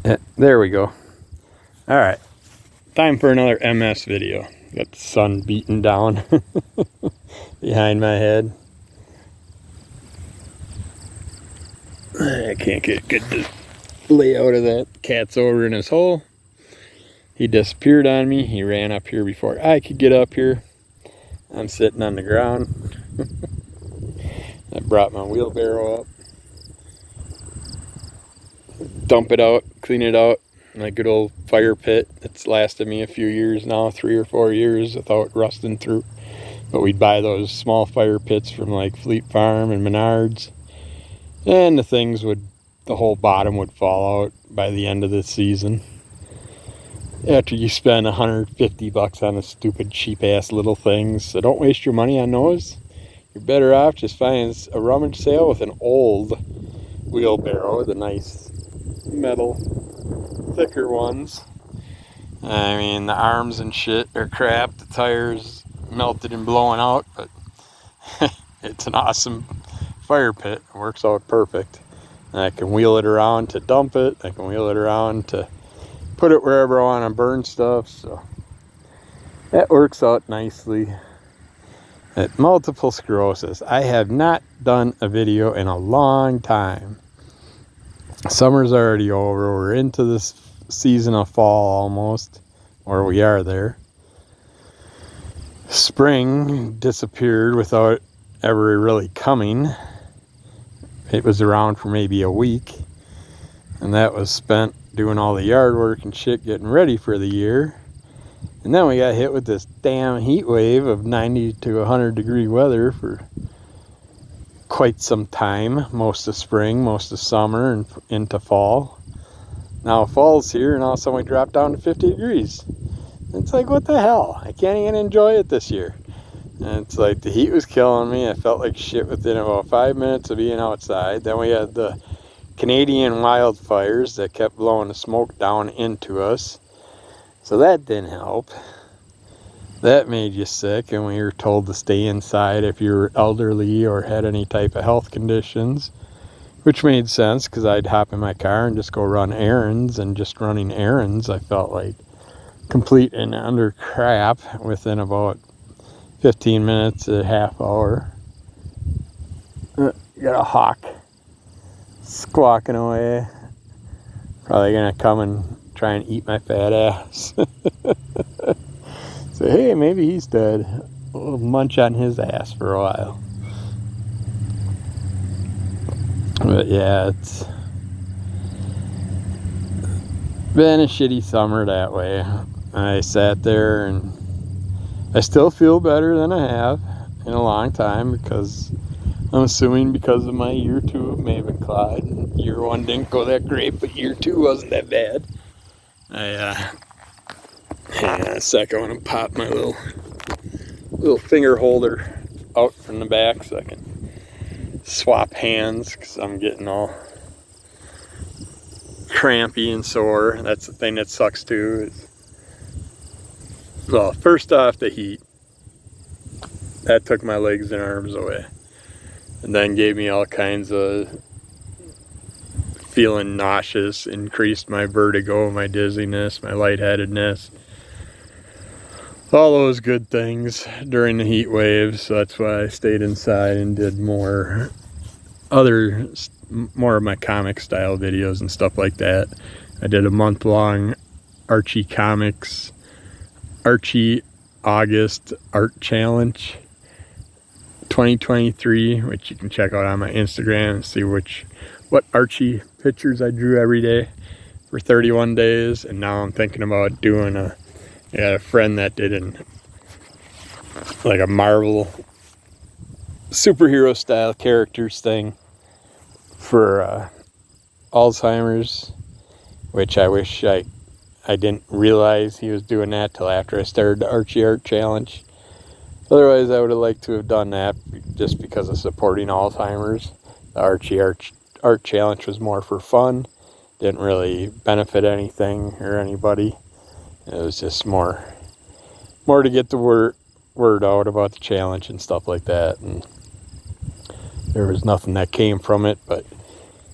Yeah, there we go. All right, time for another MS video. Got the sun beating down behind my head. I can't get a good layout of that. Cat's over in his hole. He disappeared on me. He ran up here before I could get up here. I'm sitting on the ground. I brought my wheelbarrow up. Dump it out, clean it out. My good old fire pit that's lasted me a few years now, 3 or 4 years without rusting through. But we'd buy those small fire pits from like Fleet Farm and Menards. And the whole bottom would fall out by the end of the season. After you spend $150 on a stupid cheap ass little things. So don't waste your money on those. You're better off just finding a rummage sale with an old wheelbarrow, the nice metal thicker ones. I mean, the arms and shit are crap, the tires melted and blowing out, but it's an awesome fire pit. It works out perfect. And I can wheel it around to dump it. I can wheel it around to put it wherever I want to burn stuff. So that works out nicely. At Multiple Sclerosis, I have not done a video in a long time. Summer's already over. We're into this season of fall almost, or we are there. Spring disappeared without ever really coming. It was around for maybe a week, and that was spent doing all the yard work and shit, getting ready for the year. And then we got hit with this damn heat wave of 90 to 100 degree weather for quite some time. Most of spring, most of summer, and into fall. Now fall's here, and all of a sudden we drop down to 50 degrees. It's like, what the hell? I can't even enjoy it this year. And it's like the heat was killing me. I felt like shit within about 5 minutes of being outside. Then we had the Canadian wildfires that kept blowing the smoke down into us. So that didn't help. That made you sick, and we were told to stay inside if you were elderly or had any type of health conditions, which made sense because I'd hop in my car and just go run errands, and just running errands I felt like complete and utter crap within about 15 minutes to a half hour. Got a hawk squawking away. Probably gonna come and try and eat my fat ass. So hey, maybe he's dead. We'll munch on his ass for a while. But yeah, it's been a shitty summer that way. I sat there and I still feel better than I have in a long time, because I'm assuming because of my year 2 of Mavenclad. Year 1 didn't go that great, but year 2 wasn't that bad. Hang on a sec, I want to pop my little finger holder out from the back so I can swap hands, because I'm getting all crampy and sore. That's the thing that sucks too. Well, first off, the heat. That took my legs and arms away. And then gave me all kinds of feeling nauseous, increased my vertigo, my dizziness, my lightheadedness. All those good things during the heat waves. So that's why I stayed inside and did more of my comic style videos and stuff like that. I did a month-long Archie Comics, Archie August Art Challenge 2023, which you can check out on my Instagram and see what Archie pictures I drew every day for 31 days. And now I'm thinking about doing I got a friend that did a Marvel superhero style characters thing for Alzheimer's, which I wish I didn't realize he was doing that till after I started the Archie Art Challenge. Otherwise, I would have liked to have done that just because of supporting Alzheimer's. The Archie Art Challenge was more for fun. Didn't really benefit anything or anybody. It was just more to get the word out about the challenge and stuff like that. And there was nothing that came from it, but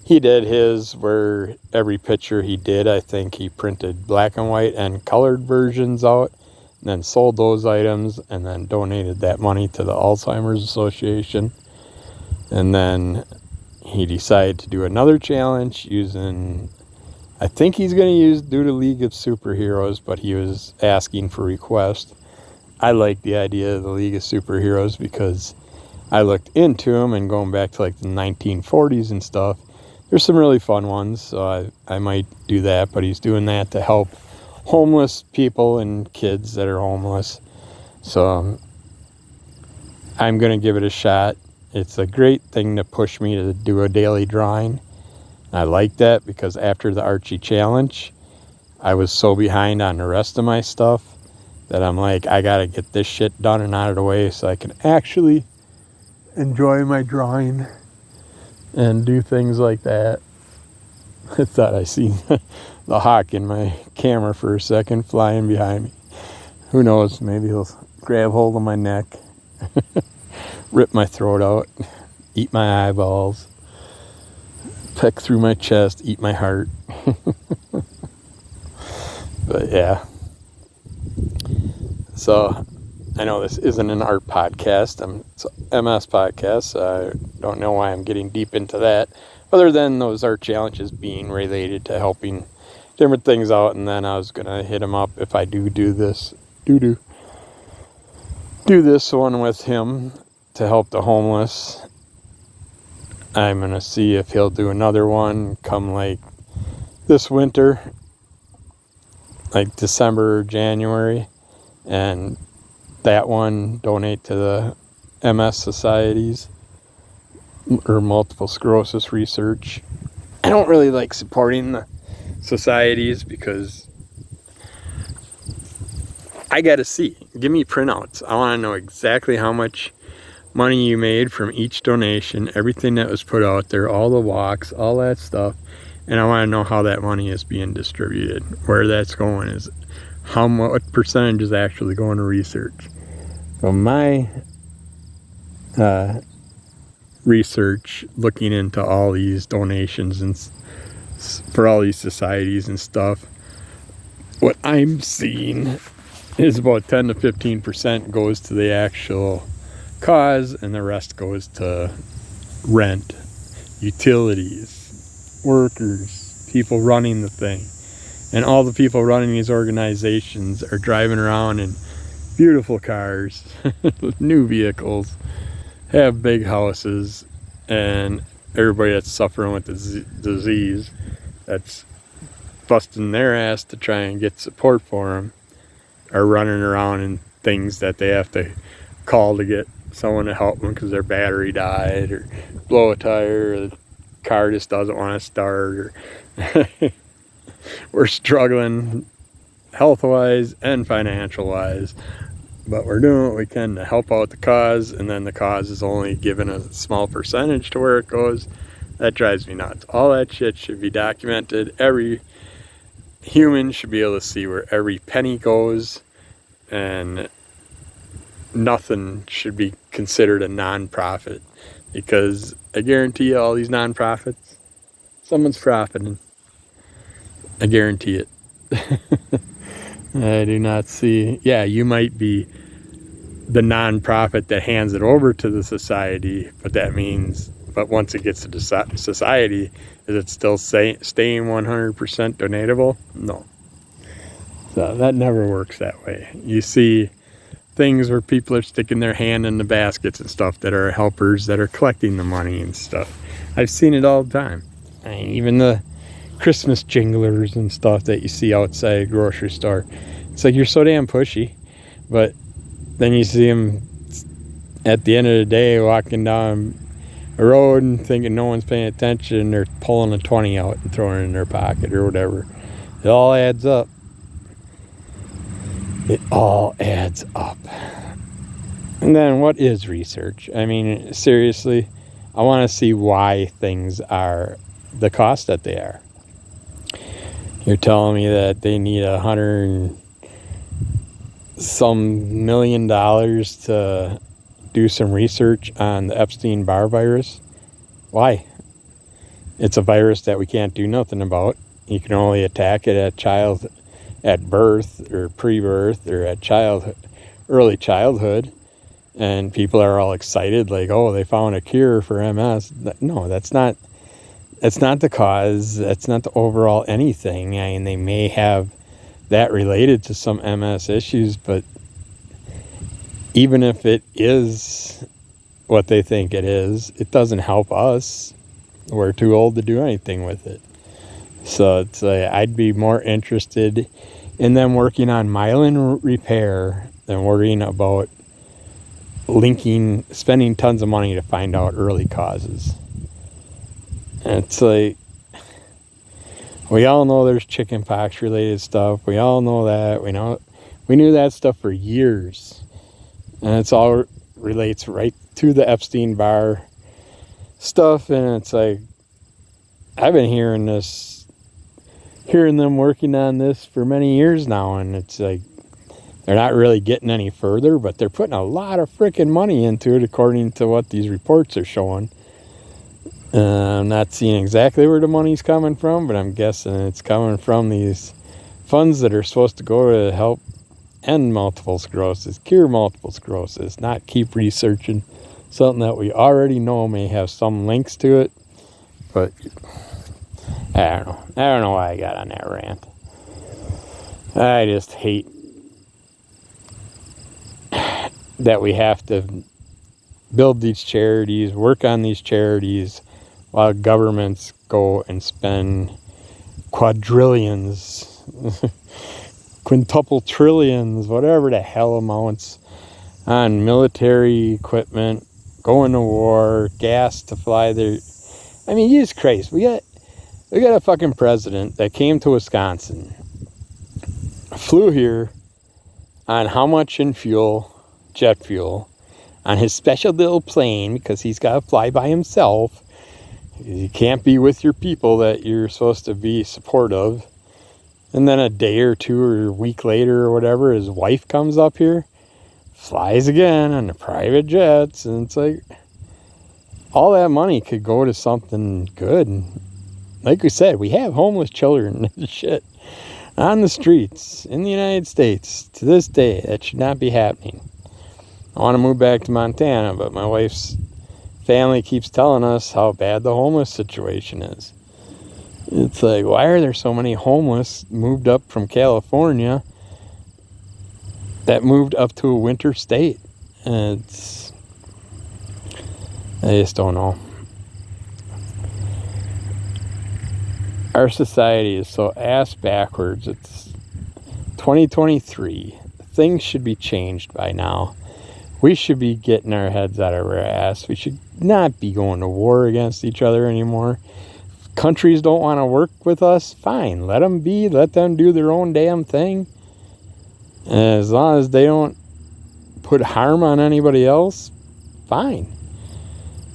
he did his where every picture he did, I think he printed black and white and colored versions out, and then sold those items, and then donated that money to the Alzheimer's Association. And then he decided to do another challenge using, I think he's going to do the League of Superheroes, but he was asking for requests. I like the idea of the League of Superheroes because I looked into them, and going back to like the 1940s and stuff, there's some really fun ones, so I might do that. But he's doing that to help homeless people and kids that are homeless. So I'm going to give it a shot. It's a great thing to push me to do a daily drawing. I like that because after the Archie challenge, I was so behind on the rest of my stuff that I'm like, I got to get this shit done and out of the way so I can actually enjoy my drawing and do things like that. I thought I seen the hawk in my camera for a second flying behind me. Who knows, maybe he'll grab hold of my neck, rip my throat out, eat my eyeballs, peck through my chest, eat my heart. But yeah. So I know this isn't an art podcast. It's an MS podcast. So I don't know why I'm getting deep into that, other than those art challenges being related to helping different things out. And then I was gonna hit him up if I do this one with him to help the homeless. I'm gonna see if he'll do another one come like this winter, like December or January, and that one donate to the MS societies or multiple sclerosis research. I don't really like supporting the societies because I gotta see. Give me printouts. I want to know exactly how much money you made from each donation, everything that was put out there, all the walks, all that stuff. And I want to know how that money is being distributed, where that's going, is what percentage is actually going to research. So my research looking into all these donations and for all these societies and stuff, what I'm seeing is about 10 to 15% goes to the actual cause, and the rest goes to rent, utilities, workers, people running the thing. And all the people running these organizations are driving around in beautiful cars, new vehicles, have big houses, and everybody that's suffering with the disease that's busting their ass to try and get support for them are running around in things that they have to call to get someone to help them because their battery died or blow a tire, or the car just doesn't want to start, or we're struggling health-wise and financial-wise, but we're doing what we can to help out the cause, and then the cause is only given a small percentage to where it goes. That drives me nuts. All that shit should be documented. Every human should be able to see where every penny goes, and nothing should be considered a non-profit, because I guarantee you all these non-profits, someone's profiting. I guarantee it. I do not see. Yeah, you might be the non-profit that hands it over to the society, but once it gets to the society, is it still staying 100% donatable? No. So that never works that way. You see things where people are sticking their hand in the baskets and stuff that are helpers that are collecting the money and stuff. I've seen it all the time. I mean, even the Christmas jinglers and stuff that you see outside a grocery store. It's like, you're so damn pushy, but then you see them at the end of the day walking down a road and thinking no one's paying attention. They're pulling a 20 out and throwing it in their pocket or whatever. It all adds up. It all adds up. And then what is research? I mean, seriously, I want to see why things are the cost that they are. You're telling me that they need $100 and some million to do some research on the Epstein-Barr virus? Why? It's a virus that we can't do nothing about. You can only attack it at birth or pre-birth or at early childhood. And people are all excited, like, oh, they found a cure for MS. No, that's not the cause. That's not the overall anything. I mean, they may have that related to some MS issues, but even if it is what they think it is, it doesn't help us. We're too old to do anything with it. So it's I'd be more interested in them working on myelin repair than worrying about spending tons of money to find out early causes. And it's like, we all know there's chickenpox related stuff. We all know that. We knew that stuff for years. And it's all relates right to the Epstein-Barr stuff. And it's like, I've been hearing them working on this for many years now. And it's like, they're not really getting any further, but they're putting a lot of freaking money into it, according to what these reports are showing. I'm not seeing exactly where the money's coming from, but I'm guessing it's coming from these funds that are supposed to go to help end multiple sclerosis, cure multiple sclerosis, not keep researching something that we already know may have some links to it. But I don't know why I got on that rant. I just hate that we have to build these charities, work on these charities, while governments go and spend quadrillions, quintuple trillions, whatever the hell amounts, on military equipment, going to war, gas to fly their... I mean, Jesus Christ, we got a fucking president that came to Wisconsin, flew here on how much in fuel, jet fuel, on his special little plane, because he's got to fly by himself. You can't be with your people that you're supposed to be supportive. And then a day or two or a week later or whatever, his wife comes up here, flies again on the private jets, and it's like, all that money could go to something good. Like we said, we have homeless children and shit on the streets in the United States to this day. That should not be happening. I want to move back to Montana, but my wife's family keeps telling us how bad the homeless situation is. It's like, why are there so many homeless moved up from California that moved up to a winter state? And I just don't know. Our society is so ass backwards. It's 2023. Things should be changed by now. We should be getting our heads out of our ass. We should not be going to war against each other anymore. If countries don't want to work with us, fine. Let them be. Let them do their own damn thing. And as long as they don't put harm on anybody else, fine.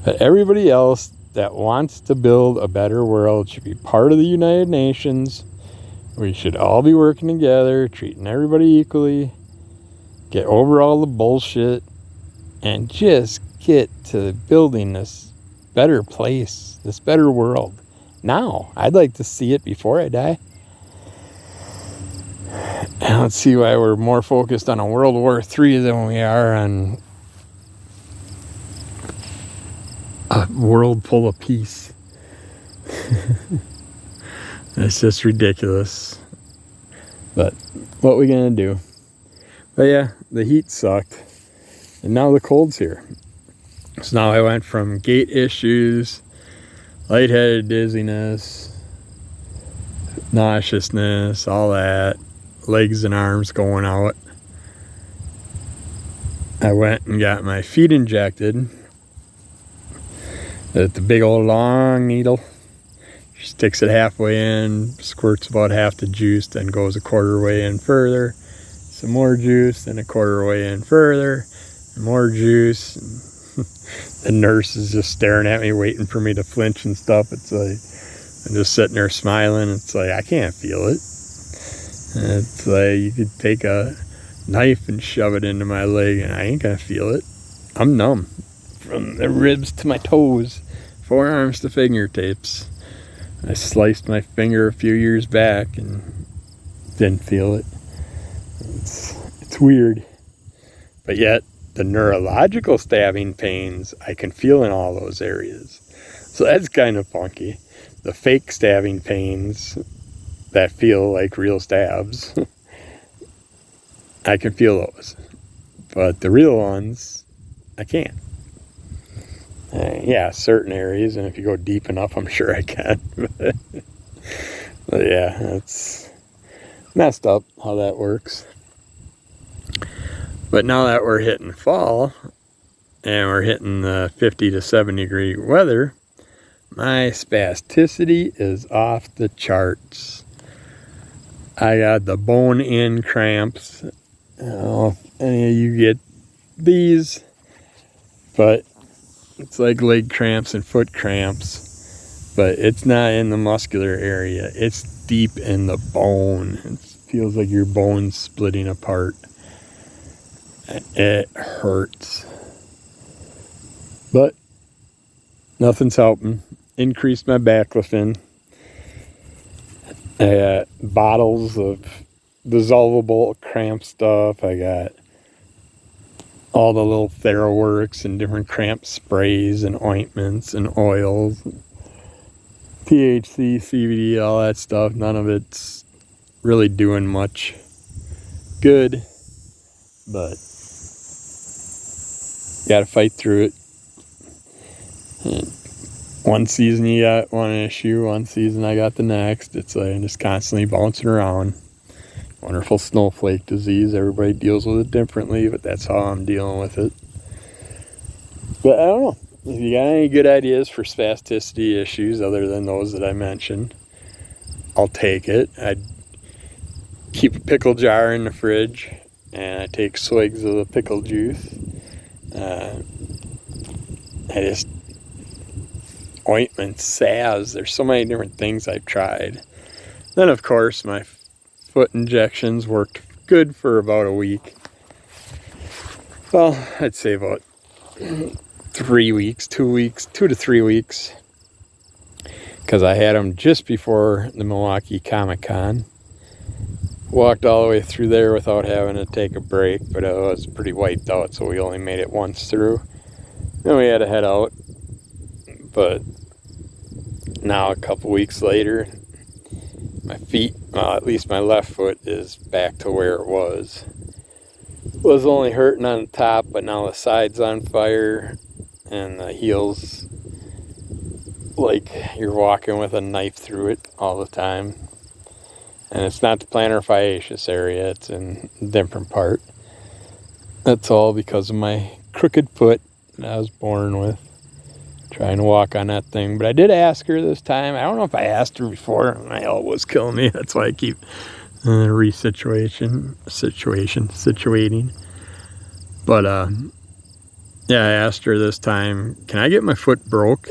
But everybody else that wants to build a better world should be part of the United Nations. We should all be working together, treating everybody equally. Get over all the bullshit. And just get to building this better place, this better world. Now, I'd like to see it before I die. I don't see why we're more focused on a World War III than we are on a world full of peace. It's just ridiculous. But what are we going to do? But yeah, the heat sucked. And now the cold's here. So now I went from gait issues, lightheaded dizziness, nauseousness, all that, legs and arms going out. I went and got my feet injected with the big old long needle. She sticks it halfway in, squirts about half the juice, then goes a quarter way in further. Some more juice, then a quarter way in further. More juice. The nurse is just staring at me, waiting for me to flinch and stuff. It's like, I'm just sitting there smiling. It's like, I can't feel it. And it's like, you could take a knife and shove it into my leg and I ain't gonna feel it. I'm numb from the ribs to my toes, forearms to fingertips. I sliced my finger a few years back and didn't feel it. It's weird. But yet, the neurological stabbing pains I can feel in all those areas. So that's kind of funky. The fake stabbing pains that feel like real stabs, I can feel those. But the real ones, I can't. Yeah, certain areas, and if you go deep enough, I'm sure I can. But yeah, it's messed up how that works. But now that we're hitting fall, and we're hitting the 50 to 70 degree weather, my spasticity is off the charts. I got the bone-in cramps. I don't know if any of you get these, but it's like leg cramps and foot cramps, but it's not in the muscular area. It's deep in the bone. It feels like your bone's splitting apart. It hurts. But nothing's helping. Increased my baclofen. I got bottles of dissolvable cramp stuff. I got all the little TheraWorks and different cramp sprays and ointments and oils, THC, CBD, all that stuff. None of it's really doing much good, but you gotta fight through it. And one season you got one issue, one season I got the next. It's like I'm just constantly bouncing around. Wonderful snowflake disease. Everybody deals with it differently, but that's how I'm dealing with it. But I don't know. If you got any good ideas for spasticity issues other than those that I mentioned, I'll take it. I'd keep a pickle jar in the fridge, and I take swigs of the pickle juice. Ointments, salves. There's so many different things I've tried. Then, of course, my foot injections worked good for about a week. Well, I'd say about 3 weeks, 2 to 3 weeks. Because I had them just before the Milwaukee Comic-Con. Walked all the way through there without having to take a break, but I was pretty wiped out, so we only made it once through. Then we had to head out. But now, a couple weeks later, my feet, at least my left foot, is back to where it was. Was only hurting on the top, but now the side's on fire, and the heel's like you're walking with a knife through it all the time. And it's not the plantar fasciitis area, it's in a different part. That's all because of my crooked foot that I was born with. Trying to walk on that thing. But I did ask her this time. I don't know if I asked her before. My elbow's killing me. That's why I keep situating. But yeah, I asked her this time, can I get my foot broke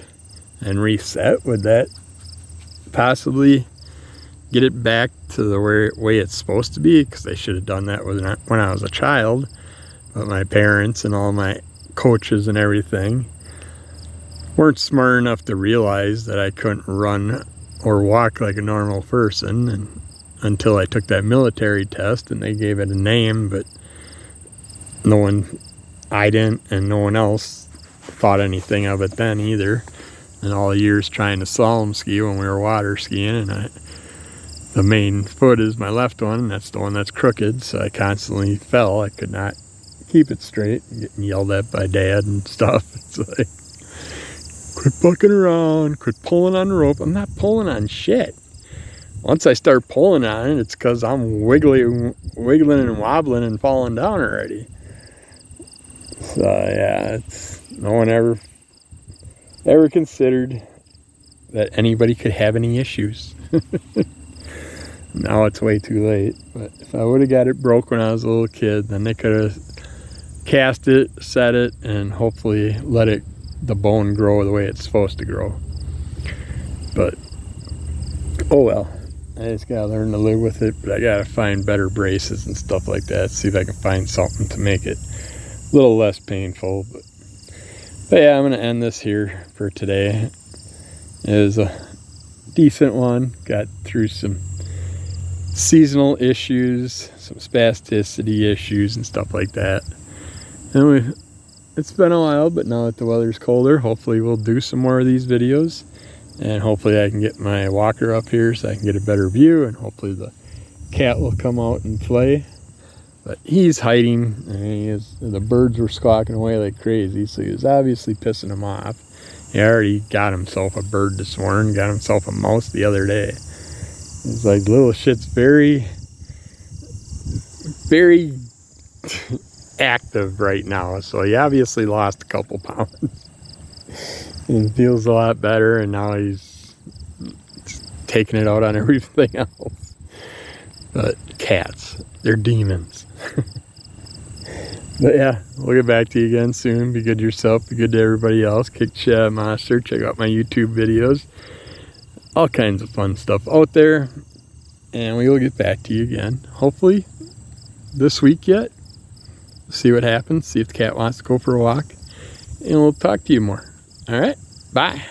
and reset? Would that possibly get it back to the way it's supposed to be? Because they should have done that when I was a child. But my parents and all my coaches and everything weren't smart enough to realize that I couldn't run or walk like a normal person, and until I took that military test and they gave it a name, but I didn't, and no one else thought anything of it then either. And all the years trying to slalom ski when we were water skiing, and the main foot is my left one, and that's the one that's crooked, so I constantly fell. I could not keep it straight, getting yelled at by Dad and stuff. It's like, quit fucking around, quit pulling on the rope. I'm not pulling on shit. Once I start pulling on it, it's because I'm wiggling and wobbling and falling down already. So yeah, no one ever considered that anybody could have any issues. Now it's way too late. But if I would have got it broke when I was a little kid, then they could have cast it, set it, and hopefully let the bone grow the way it's supposed to grow. But oh well, I just gotta learn to live with it. But I gotta find better braces and stuff like that, see if I can find something to make it a little less painful. But yeah, I'm gonna end this here for today. It was a decent one. Got through some seasonal issues, some spasticity issues and stuff like that. And it's been a while, but now that the weather's colder, hopefully we'll do some more of these videos. And hopefully I can get my walker up here so I can get a better view, and hopefully the cat will come out and play. But he's hiding, and the birds were squawking away like crazy, so he was obviously pissing them off. He already got himself a bird this morning, got himself a mouse the other day. It's like little shit's very, very active right now, so he obviously lost a couple pounds. And feels a lot better, and now he's taking it out on everything else. But cats, they're demons. But yeah, we'll get back to you again soon. Be good to yourself, be good to everybody else. Kick shit monster, check out my YouTube videos. All kinds of fun stuff out there. And we will get back to you again, hopefully this week yet. See what happens, see if the cat wants to go for a walk. And we'll talk to you more. All right, bye.